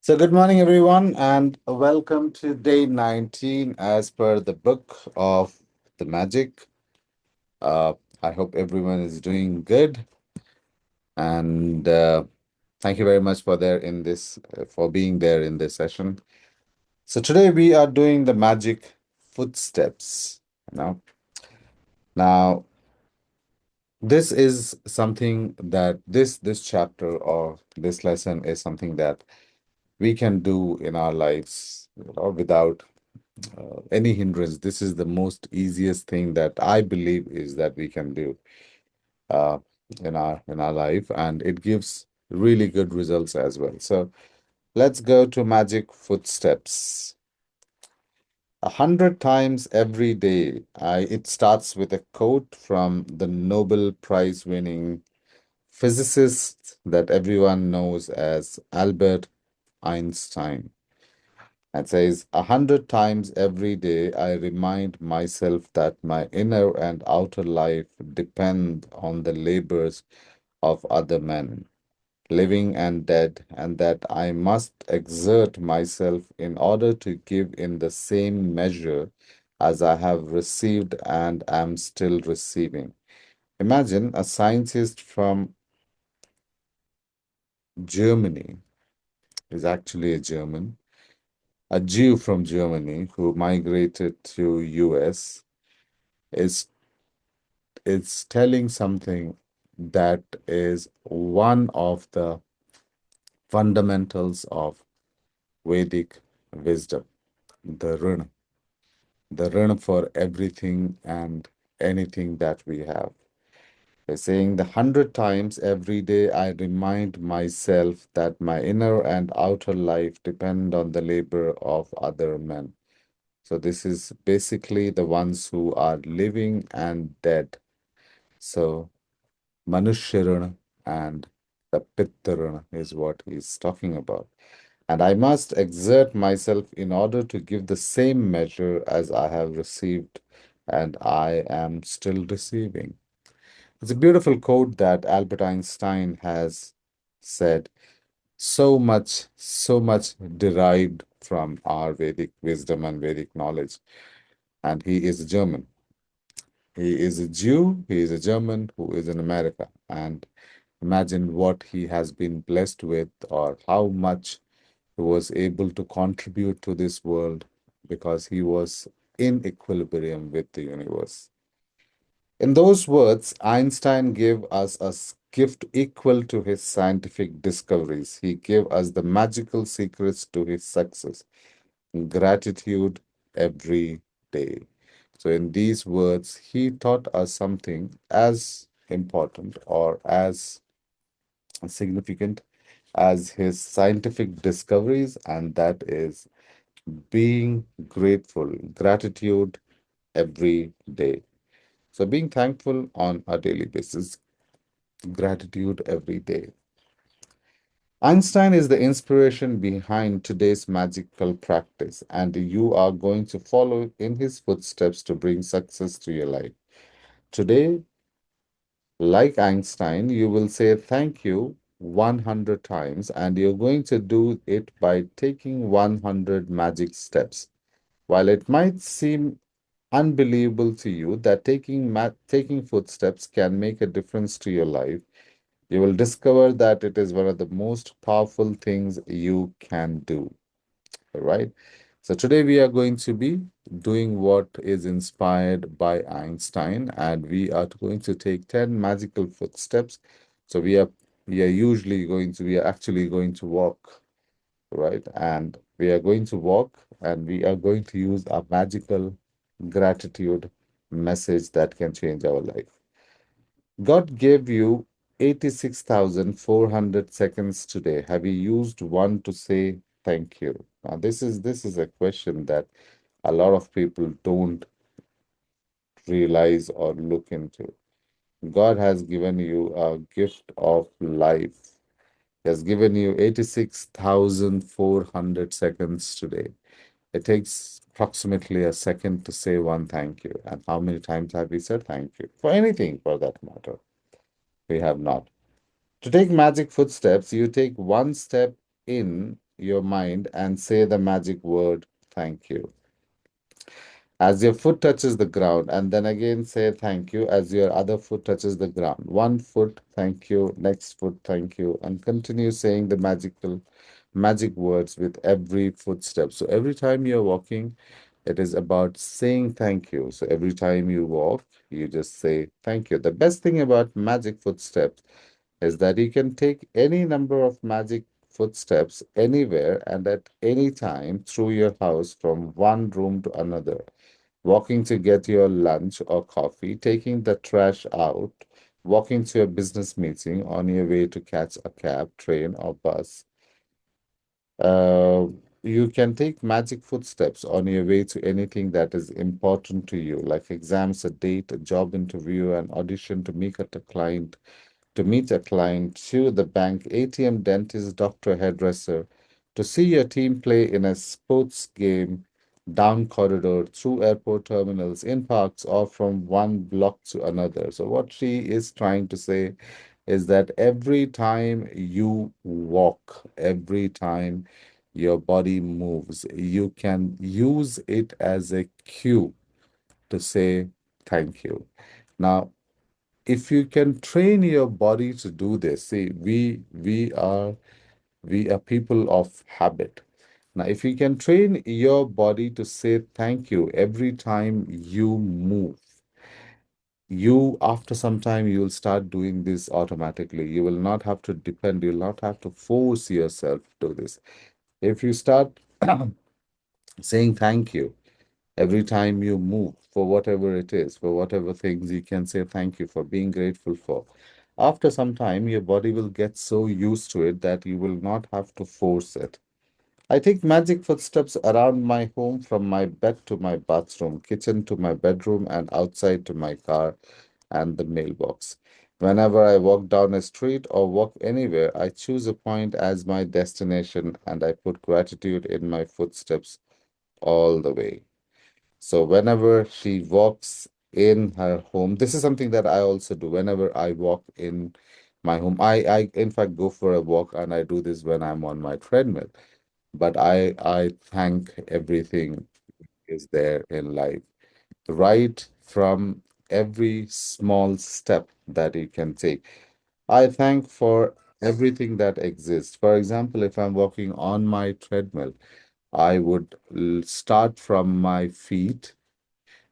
So, good morning, everyone, and welcome to day 19 as per the book of the magic. Uh, I hope everyone is doing good, and thank you very much for for being there in this session. So, today we are doing the magic footsteps. You know, now this is something that this chapter or this lesson is something that we can do in our lives, without any hindrance. This is the most easiest thing that I believe is that we can do uh, in our life, and it gives really good results as well. So let's go to magic footsteps. 100 times every day. It starts with a quote from the Nobel Prize winning physicist that everyone knows as Albert Einstein. And says, 100 times every day, I remind myself that my inner and outer life depend on the labors of other men, living and dead, and that I must exert myself in order to give in the same measure as I have received and am still receiving. Imagine a scientist from Germany, is actually a German, a Jew from Germany who migrated to US is telling something that is one of the fundamentals of Vedic wisdom, the runa for everything and anything that we have. They're saying the 100 times every day I remind myself that my inner and outer life depend on the labor of other men. So this is basically the ones who are living and dead. So Manusharana and the Pittarana is what he's talking about. And I must exert myself in order to give the same measure as I have received, and I am still receiving. It's a beautiful quote that Albert Einstein has said. So much derived from our Vedic wisdom and Vedic knowledge. And he is a German. He is a Jew, he is a German who is in America. And imagine what he has been blessed with, or how much he was able to contribute to this world because he was in equilibrium with the universe. In those words, Einstein gave us a gift equal to his scientific discoveries. He gave us the magical secrets to his success: gratitude every day. So, in these words, he taught us something as important or as significant as his scientific discoveries, and that is being grateful, gratitude every day. So, being thankful on a daily basis, gratitude every day. Einstein is the inspiration behind today's magical practice, and you are going to follow in his footsteps to bring success to your life. Today, like Einstein, you will say thank you 100 times, and you're going to do it by taking 100 magic steps. While it might seem unbelievable to you that taking footsteps can make a difference to your life, you will discover that it is one of the most powerful things you can do. All right. So today we are going to be doing what is inspired by Einstein, and we are going to take 10 magical footsteps. So we are actually going to walk, right? And we are going to walk, and we are going to use a magical gratitude message that can change our life. God gave you 86,400 seconds today. Have you used one to say thank you? Now, this is a question that a lot of people don't realize or look into. God has given you a gift of life. He has given you 86,400 seconds today. It takes approximately a second to say one thank you. And how many times have we said thank you? For anything for that matter? We have not. To take magic footsteps, you take one step in your mind and say the magic word, thank you. As your foot touches the ground, and then again say thank you as your other foot touches the ground. One foot, thank you, next foot, thank you, and continue saying the magic words with every footstep. So every time you're walking, it is about saying thank you. So every time you walk, you just say thank you. The best thing about magic footsteps is that you can take any number of magic footsteps anywhere and at any time through your house from one room to another, walking to get your lunch or coffee, taking the trash out, walking to a business meeting, on your way to catch a cab, train, or bus. Uh, you can take magic footsteps on your way to anything that is important to you, like exams, a date, a job interview, an audition to meet a client, to the bank, ATM, dentist, doctor, hairdresser, to see your team play in a sports game, down corridor, through airport terminals, in parks, or from one block to another. So, what she is trying to say is that every time you walk, every time your body moves, you can use it as a cue to say thank you. Now, if you can train your body to do this, see, we are people of habit. Now, if you can train your body to say thank you every time you move, you after some time you will start doing this automatically. You will not have to depend, you'll not have to force yourself to do this. If you start saying thank you every time you move for whatever it is, for whatever things you can say thank you for, being grateful for. After some time, your body will get so used to it that you will not have to force it. I take magic footsteps around my home from my bed to my bathroom, kitchen to my bedroom, and outside to my car and the mailbox. Whenever I walk down a street or walk anywhere, I choose a point as my destination and I put gratitude in my footsteps all the way. So whenever she walks in her home, this is something that I also do. Whenever I walk in my home, I in fact go for a walk and I do this when I'm on my treadmill. But I thank everything is there in life, right from every small step that you can take. I thank for everything that exists. For example, if I'm walking on my treadmill, I would start from my feet,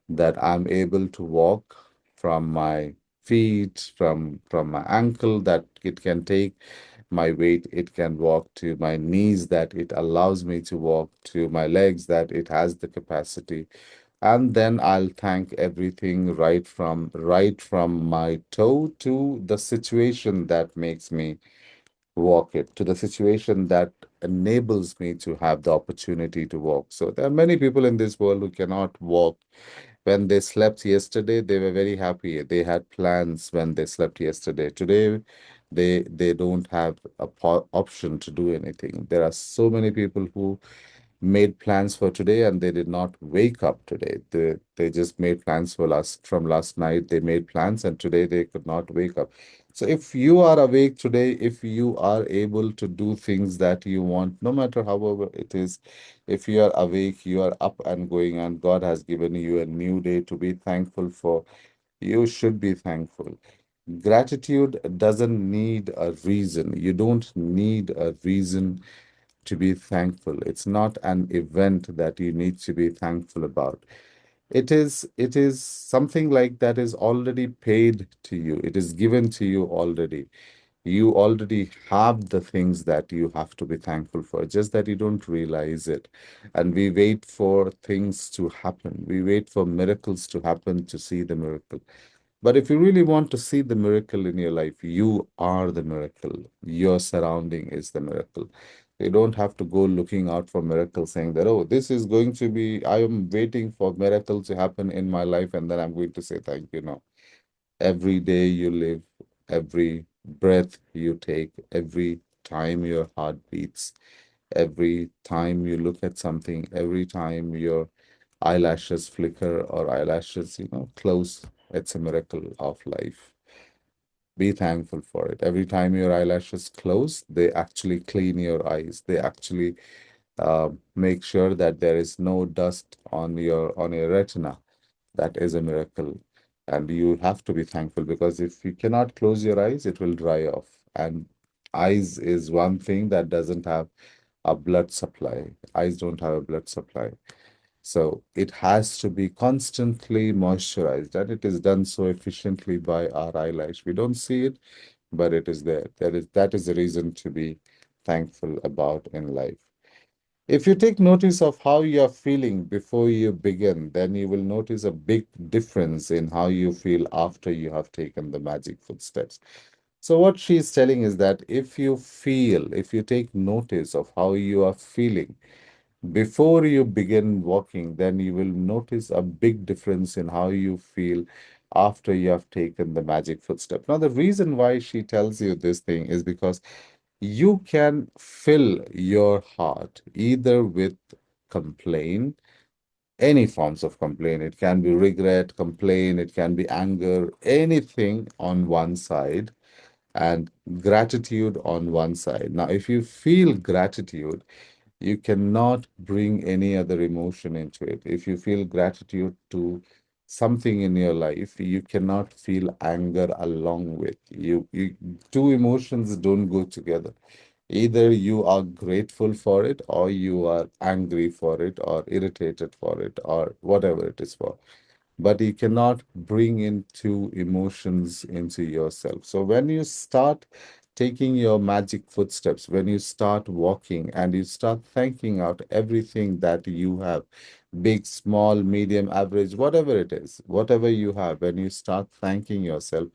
that I'm able to walk, from my feet, from my ankle, that it can take my weight, it can walk to my knees, that it allows me to walk to my legs, that it has the capacity. And then I'll thank everything right from my toe to the situation that makes me walk it, to the situation that enables me to have the opportunity to walk. So there are many people in this world who cannot walk. When they slept yesterday, they were very happy. They had plans when they slept yesterday. Today, they don't have a option to do anything. There are so many people who made plans for today and they did not wake up today. They just made plans for last night. They made plans and today they could not wake up. So if you are awake today, if you are able to do things that you want, no matter however it is, if you are awake, you are up and going, and God has given you a new day to be thankful for, you should be thankful. Gratitude doesn't need a reason. You don't need a reason to be thankful. It's not an event that you need to be thankful about. It is something like that is already paid to you. It is given to you already. You already have the things that you have to be thankful for, just that you don't realize it. And we wait for things to happen. We wait for miracles to happen to see the miracle. But if you really want to see the miracle in your life, you are the miracle. Your surrounding is the miracle. You don't have to go looking out for miracles saying that, oh, this is going to be, I am waiting for miracles to happen in my life and then I'm going to say thank you. No. Every day you live, every breath you take, every time your heart beats, every time you look at something, every time your eyelashes flicker or eyelashes, close, it's a miracle of life. Be thankful for it. Every time your eyelashes close, they actually clean your eyes. They actually make sure that there is no dust on your retina. That is a miracle. And you have to be thankful because if you cannot close your eyes, it will dry off. And eyes is one thing that doesn't have a blood supply. Eyes don't have a blood supply. So it has to be constantly moisturized, and it is done so efficiently by our eyelash. We don't see it, but it is there. That is the reason to be thankful about in life. If you take notice of how you are feeling before you begin, then you will notice a big difference in how you feel after you have taken the magic footsteps. So, what she's telling is that if you take notice of how you are feeling before you begin walking, then you will notice a big difference in how you feel after you have taken the magic footstep. Now, the reason why she tells you this thing is because you can fill your heart either with complaint, any forms of complaint. It can be regret, complaint, it can be anger, anything on one side, and gratitude on one side. Now, if you feel gratitude, you cannot bring any other emotion into it. If you feel gratitude to something in your life, you cannot feel anger along with you. Two emotions don't go together. Either you are grateful for it, or you are angry for it, or irritated for it, or whatever it is for. But you cannot bring in two emotions into yourself. So when you start taking your magic footsteps, when you start walking and you start thanking out everything that you have, big, small, medium, average, whatever it is, whatever you have, when you start thanking yourself,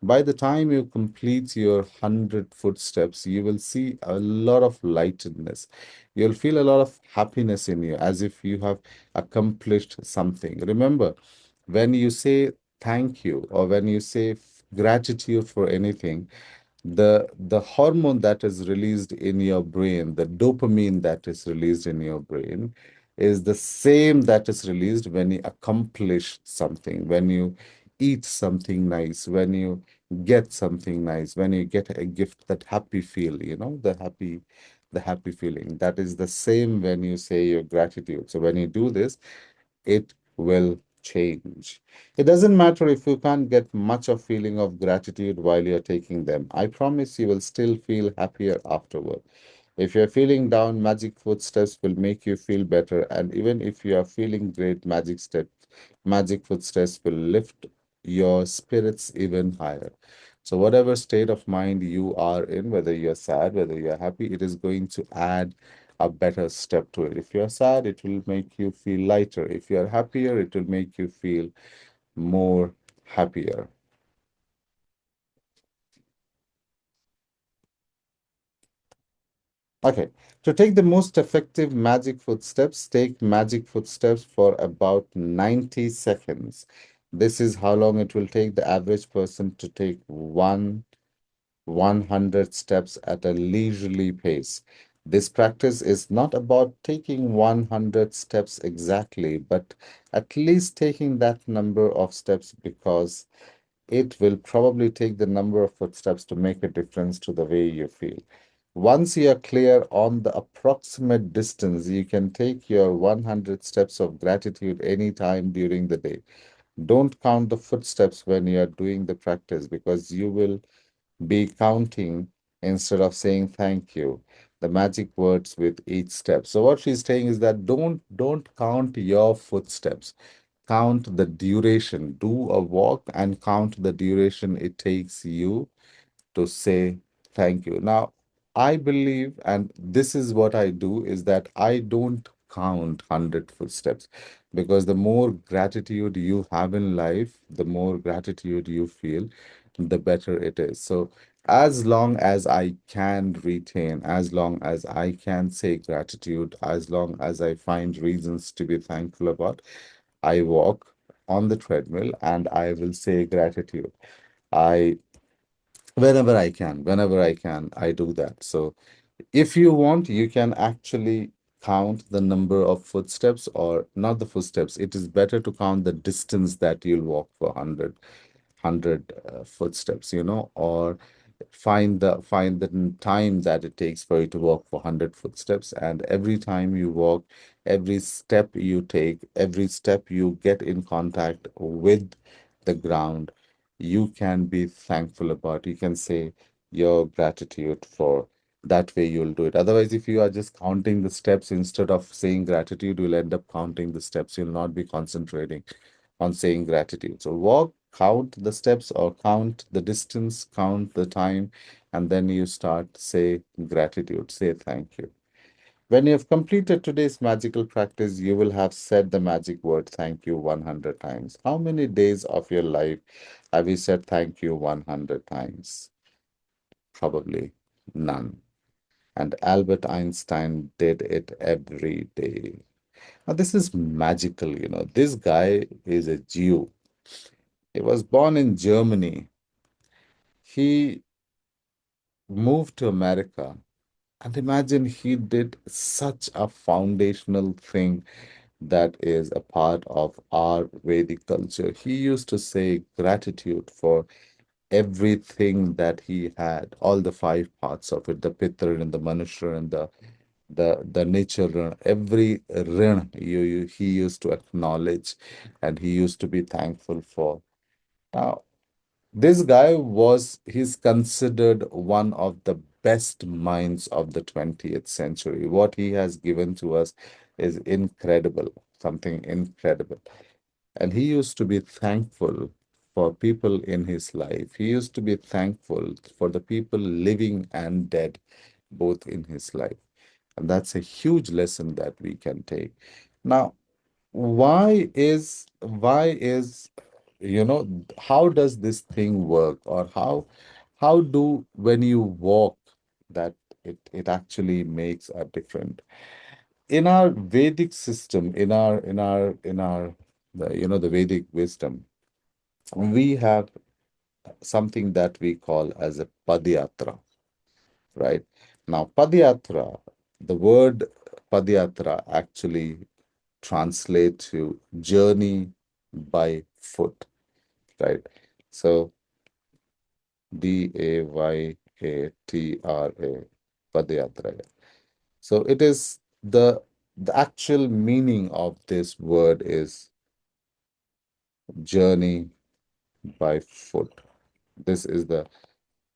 by the time you complete your 100 footsteps, you will see a lot of lightness. You'll feel a lot of happiness in you as if you have accomplished something. Remember, when you say thank you or when you say gratitude for anything, the hormone that is released in your brain, the dopamine that is released in your brain, is the same that is released when you accomplish something, when you eat something nice, when you get something nice, when you get a gift, that happy feel, the happy feeling. That is the same when you say your gratitude. So when you do this, it will change. It doesn't matter if you can't get much of feeling of gratitude while you're taking them. I promise you will still feel happier afterward. If you're feeling down, magic footsteps will make you feel better. And even if you are feeling great, magic footsteps will lift your spirits even higher. So whatever state of mind you are in, whether you're sad, whether you're happy, it is going to add a better step to it. If you're sad, it will make you feel lighter. If you're happier, it will make you feel more happier. Okay, to take the most effective magic footsteps, take magic footsteps for about 90 seconds. This is how long it will take the average person to take 100 steps at a leisurely pace. This practice is not about taking 100 steps exactly, but at least taking that number of steps, because it will probably take the number of footsteps to make a difference to the way you feel. Once you are clear on the approximate distance, you can take your 100 steps of gratitude anytime during the day. Don't count the footsteps when you are doing the practice, because you will be counting instead of saying thank you, the magic words with each step. So what she's saying is that don't count your footsteps. Count the duration. Do a walk and count the duration it takes you to say thank you. Now, I believe, and this is what I do, is that I don't count 100 footsteps, because the more gratitude you have in life, the more gratitude you feel, the better it is. So, as long as I can retain, as long as I can say gratitude, as long as I find reasons to be thankful about, I walk on the treadmill and I will say gratitude. I whenever I can, I do that. So if you want, you can actually count the number of footsteps, or not the footsteps. It is better to count the distance that you'll walk for 100. 100 footsteps, or find the time that it takes for you to walk for 100 footsteps. And every time you walk, every step you take, every step you get in contact with the ground, you can be thankful about. You can say your gratitude for that way you'll do it. Otherwise, if you are just counting the steps instead of saying gratitude, you'll end up counting the steps. You'll not be concentrating on saying gratitude. So walk, count the steps or count the distance, count the time, and then you start say gratitude, say thank you. When you have completed today's magical practice, you will have said the magic word thank you 100 times. How many days of your life have you said thank you 100 times? Probably none. And Albert Einstein did it every day. Now, this is magical. This guy is a Jew. He was born in Germany. He moved to America. And imagine he did such a foundational thing that is a part of our Vedic culture. He used to say gratitude for everything that he had, all the five parts of it, the Pitar and the Manushya and the nature rin, every rin he used to acknowledge and he used to be thankful for. Now, this guy he's considered one of the best minds of the 20th century. What he has given to us is incredible, something incredible. And he used to be thankful for people in his life. He used to be thankful for the people living and dead, both in his life. And that's a huge lesson that we can take. Now, why is how does this thing work, or how do when you walk that it actually makes a difference in our Vedic system, in our the Vedic wisdom. We have something that we call as a Padyatra, right? Now, Padyatra, the word Padyatra actually translate to journey by foot, right? So Dayatra, Padayatra. So it is the actual meaning of this word is journey by foot. This is the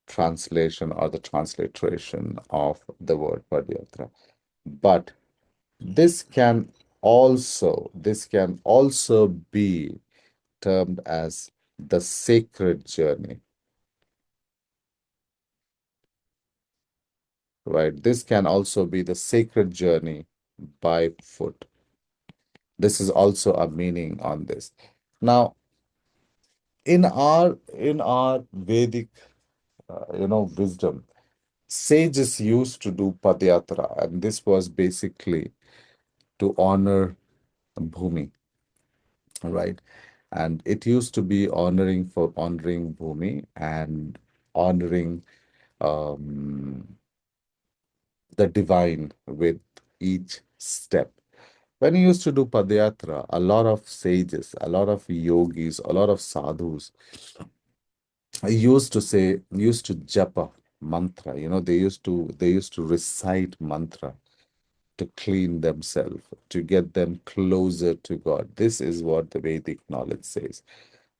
translation or the transliteration of the word Padayatra. But this can also be termed as the sacred journey, right? This can also be the sacred journey by foot. This is also a meaning on this. Now, in our Vedic, wisdom, sages used to do Padyatra, and this was basically to honor Bhumi, right? And it used to be honoring Bhumi and honoring um, the divine with each step. When he used to do Padayatra, a lot of sages, a lot of yogis, a lot of sadhus used to japa mantra. They used to recite mantra to clean themselves, to get them closer to God. This is what the Vedic knowledge says.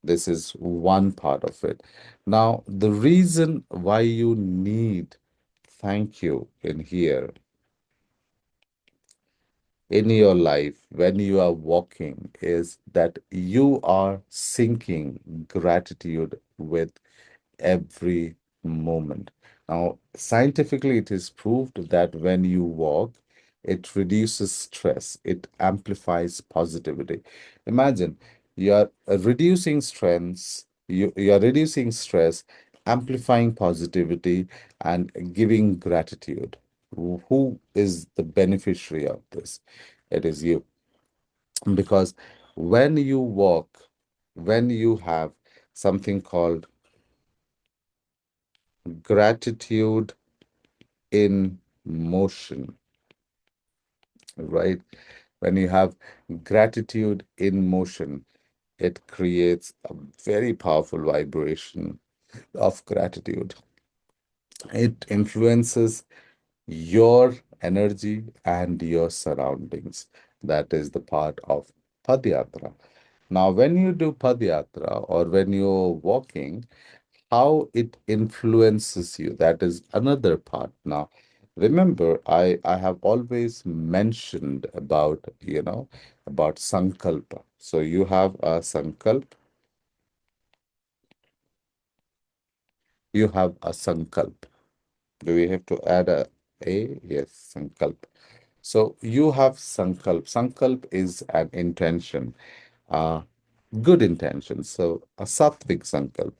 This is one part of it. Now, the reason why you need thank you in here in your life when you are walking is that you are syncing gratitude with every moment. Now, scientifically, it is proved that when you walk, it reduces stress, it amplifies positivity. Imagine you are reducing stress, amplifying positivity, and giving gratitude. Who is the beneficiary of this? It is you. Because when you walk, when you have something called gratitude in motion, right? When you have gratitude in motion, it creates a very powerful vibration of gratitude. It influences your energy and your surroundings. That is the part of Padyatra. Now, when you do Padyatra or when you're walking, how it influences you, that is another part. Now, remember, I have always mentioned about, about Sankalpa. So you have a Sankalp, you have a Sankalp. Do we have to add a? Yes, Sankalp. So you have Sankalp. Sankalp is an intention, a good intention. So a Sattvic Sankalp,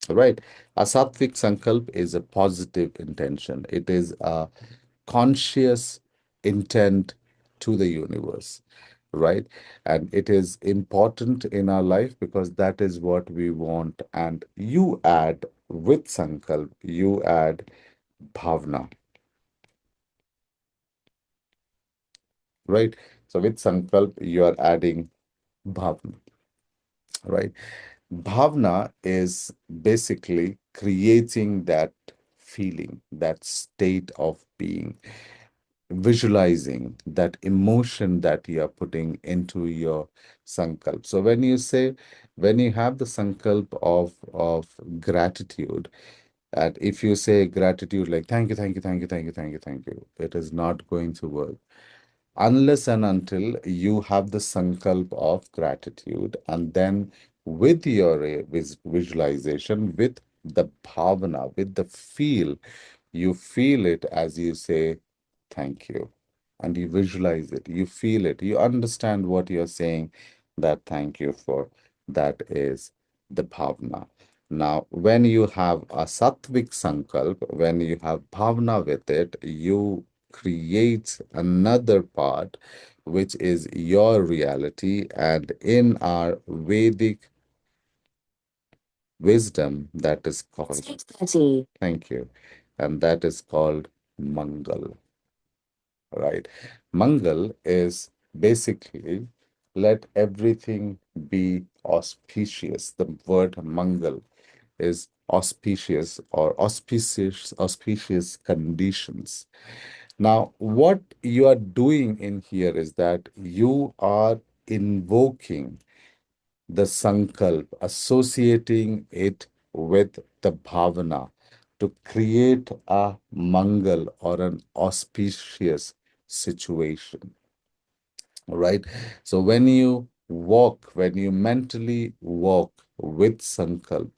right? A Sattvic Sankalp is a positive intention. It is a conscious intent to the universe, right? And it is important in our life because that is what we want. And you add with Sankalp, you add Bhavna, right? So with Sankalp, you are adding Bhavna, right? Bhavna is basically creating that feeling, that state of being, visualizing that emotion that you are putting into your sankalp. So when you say, when you have the sankalp of gratitude, and if you say gratitude like thank you, thank you, thank you, thank you, thank you, thank you, it is not going to work unless and until you have the sankalp of gratitude, and then with your visualization, with the bhavana, with the feel, you feel it as you say thank you, and you visualize it, you feel it, you understand what you're saying, that thank you for. That is the bhavana. Now, when you have a sattvic sankalp, when you have bhavana with it, you create another part, which is your reality. And in our Vedic wisdom, that is called 6:30. Thank you. And that is called Mangal, right? Mangal is basically let everything be auspicious. The word Mangal is auspicious or auspicious conditions. Now, what you are doing in here is that you are invoking the sankalp, associating it with the bhavana to create a mangal or an auspicious situation, right? So when you walk, when you mentally walk with sankalp,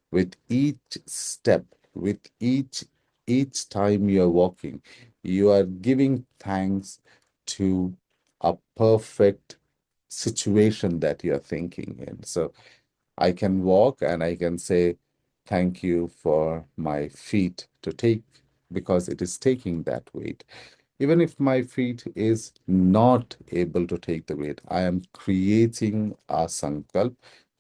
with each step, with each time you are walking, you are giving thanks to a perfect situation that you're thinking in. So I can walk and I can say, thank you for my feet to take, because it is taking that weight. Even if my feet is not able to take the weight, I am creating a sankalp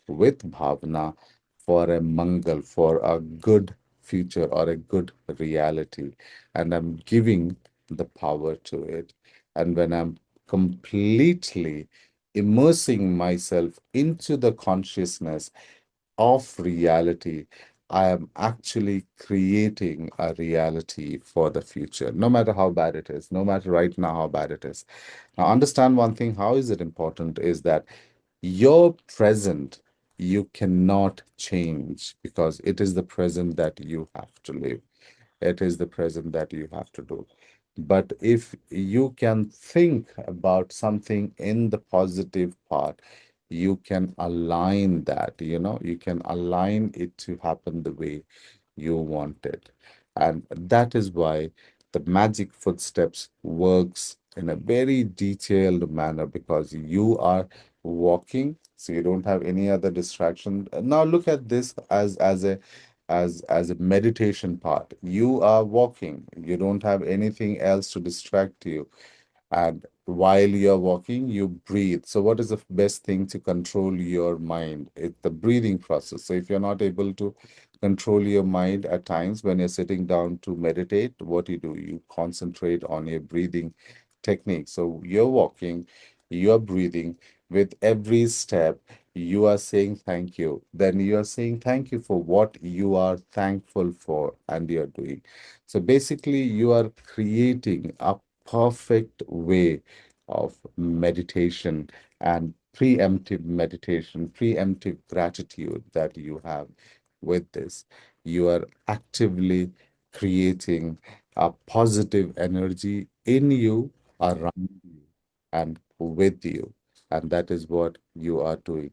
with bhavana for a mangal, for a good future or a good reality. And I'm giving the power to it. And when I'm completely immersing myself into the consciousness of reality, I am actually creating a reality for the future, no matter how bad it is, no matter right now how bad it is. Now, understand one thing, how is it important is that your present you cannot change because it is the present that you have to live. It is the present that you have to do. But if you can think about something in the positive part, you can align that, you can align it to happen the way you want it. And that is why the magic footsteps works in a very detailed manner, because you are walking, so you don't have any other distraction. Now look at this as a meditation part. You are walking, you don't have anything else to distract you, and while you're walking, you breathe. So, what is the best thing to control your mind? It's the breathing process. So, if you're not able to control your mind at times when you're sitting down to meditate, what you do? You concentrate on your breathing technique. So you're walking, you're breathing. With every step, you are saying thank you. Then you are saying thank you for what you are thankful for and you're doing. So basically, you are creating a perfect way of meditation and preemptive meditation, preemptive gratitude that you have with this. You are actively creating a positive energy in you, around you, and with you. And that is what you are doing.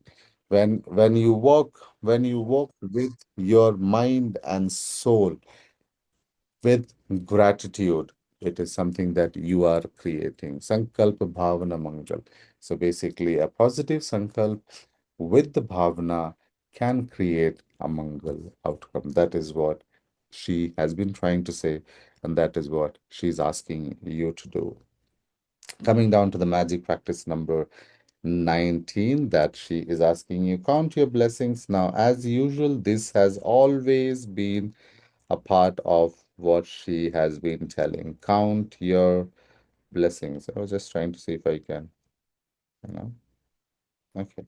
When you walk with your mind and soul, with gratitude, it is something that you are creating. Sankalpa Bhavana Mangal. So basically, a positive sankalp with the bhavana can create a mangal outcome. That is what she has been trying to say, and that is what she's asking you to do. Coming down to the magic practice number 19 that she is asking you, count your blessings. Now, as usual, this has always been a part of what she has been telling. Count your blessings. I was just trying to see if I can, you know. Okay,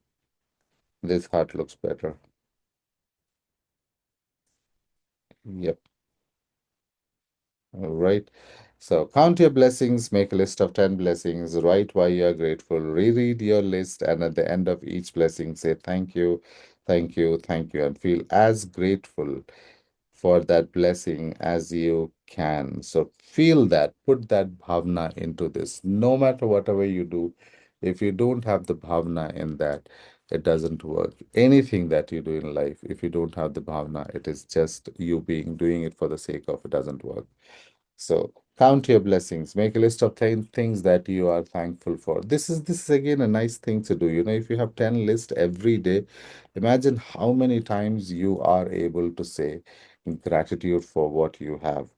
this heart looks better. Yep. All right. So count your blessings, make a list of 10 blessings, write why you are grateful, reread your list, and at the end of each blessing, say thank you, thank you, thank you, and feel as grateful for that blessing as you can. So feel that, put that bhavna into this. No matter whatever you do, if you don't have the bhavna in that, it doesn't work. Anything that you do in life, if you don't have the bhavna, it is just you being doing it for the sake of it doesn't work. So count your blessings. Make a list of 10 things that you are thankful for. This is again a nice thing to do. You know, if you have 10 lists every day, imagine how many times you are able to say gratitude for what you have.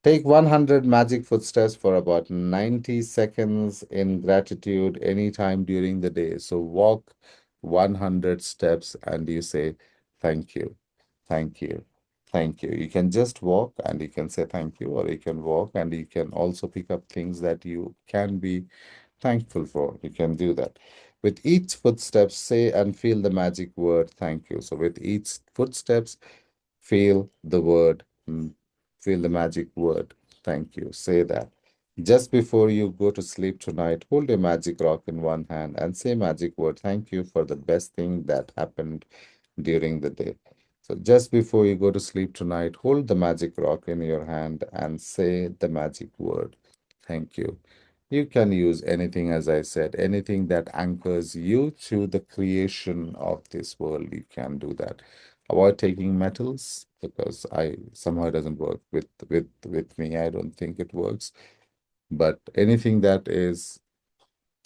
Take 100 magic footsteps for about 90 seconds in gratitude anytime during the day. So walk 100 steps and you say thank you. Thank you. Thank you. You can just walk and you can say thank you, or you can walk and you can also pick up things that you can be thankful for. You can do that. With each footstep, say and feel the magic word thank you. So with each footsteps, feel the word, feel the magic word thank you. Say that. Just before you go to sleep tonight, hold a magic rock in one hand and say magic word thank you for the best thing that happened during the day. So just before you go to sleep tonight, hold the magic rock in your hand and say the magic word. Thank you. You can use anything, as I said, anything that anchors you to the creation of this world. You can do that. Avoid taking metals because I somehow it doesn't work with me. I don't think it works. But anything that is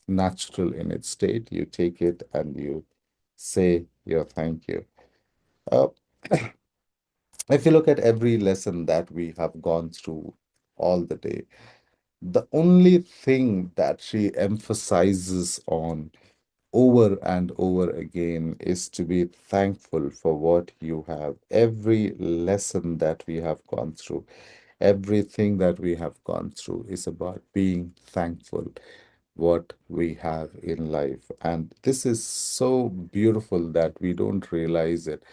natural in its state, you take it and you say your thank you. Uh, if you look at every lesson that we have gone through all the day, the only thing that she emphasizes on over and over again is to be thankful for what you have. Every lesson that we have gone through, everything that we have gone through is about being thankful what we have in life. And this is so beautiful that we don't realize it.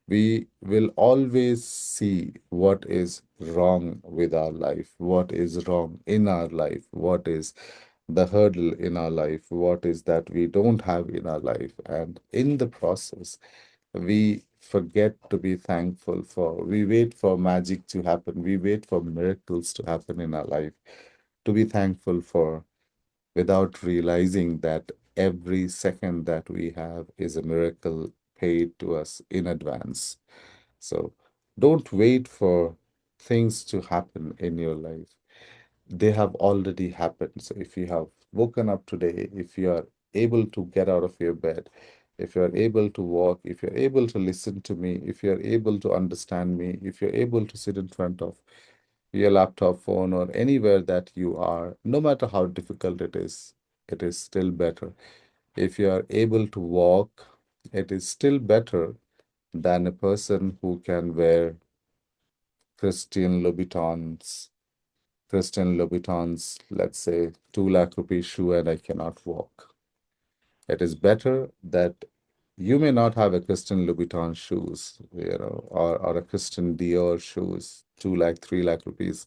We will always see what is wrong with our life, what is wrong in our life, what is the hurdle in our life, what is that we don't have in our life. And in the process, we forget to be thankful for, we wait for magic to happen, we wait for miracles to happen in our life, to be thankful for without realizing that every second that we have is a miracle paid to us in advance. So don't wait for things to happen in your life. They have already happened. So if you have woken up today, if you are able to get out of your bed, if you are able to walk, if you're able to listen to me, if you're able to understand me, if you're able to sit in front of your laptop, phone, or anywhere that you are, no matter how difficult it is still better. If you are able to walk, it is still better than a person who can wear Christian Louboutins, Christian Louboutin's, let's say, 2 lakh rupee shoe and I cannot walk. It is better that you may not have a Christian Louboutin shoes, or a Christian Dior shoes, 2 lakh, 3 lakh rupees.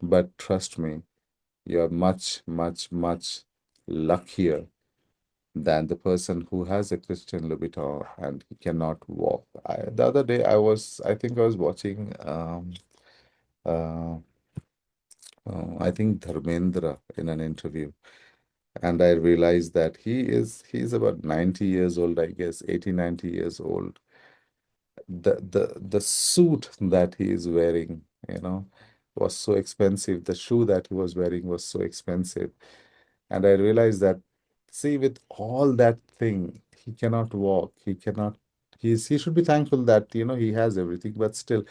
But trust me, you're much, much, much luckier than the person who has a Christian Louboutin and he cannot walk. The other day, I think I was watching, uh, I think Dharmendra in an interview, and I realized that he's about 90 years old, I guess, 80, 90 years old. The suit that he is wearing, was so expensive. The shoe that he was wearing was so expensive. And I realized that, see, with all that thing, he cannot walk. He should be thankful that, he has everything, but still,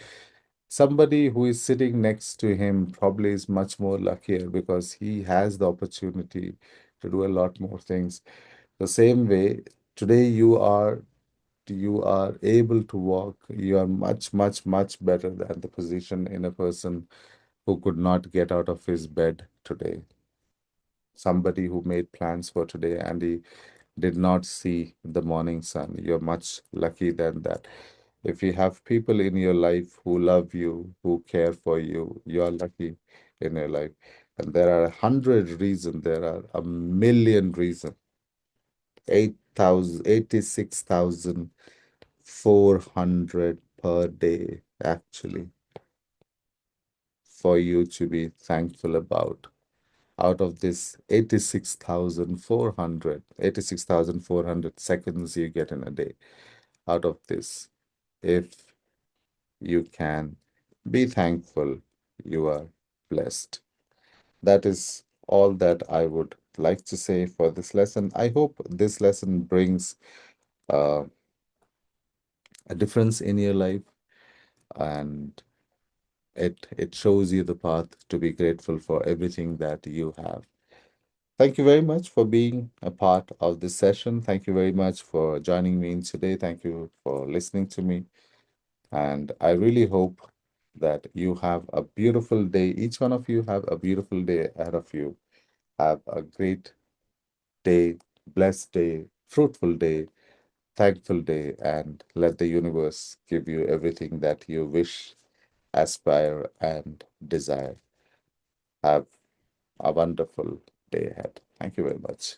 somebody who is sitting next to him probably is much more luckier because he has the opportunity to do a lot more things. The same way, today you are able to walk, you are much, much, much better than the position in a person who could not get out of his bed today. Somebody who made plans for today and he did not see the morning sun. You're much lucky than that. If you have people in your life who love you, who care for you, you're lucky in your life. And there are 100 reasons, there are a million reasons, 8,000, 86,400 per day, actually, for you to be thankful about. Out of this 86,400 seconds you get in a day, out of this, if you can be thankful, you are blessed. That is all that I would like to say for this lesson. I hope this lesson brings uh, a difference in your life, and it shows you the path to be grateful for everything that you have. Thank you very much for being a part of this session. Thank you very much for joining me in today. Thank you for listening to me. And I really hope that you have a beautiful day. Each one of you have a beautiful day ahead of you. Have a great day, blessed day, fruitful day, thankful day, and let the universe give you everything that you wish, aspire, and desire. Have a wonderful day ahead. Thank you very much.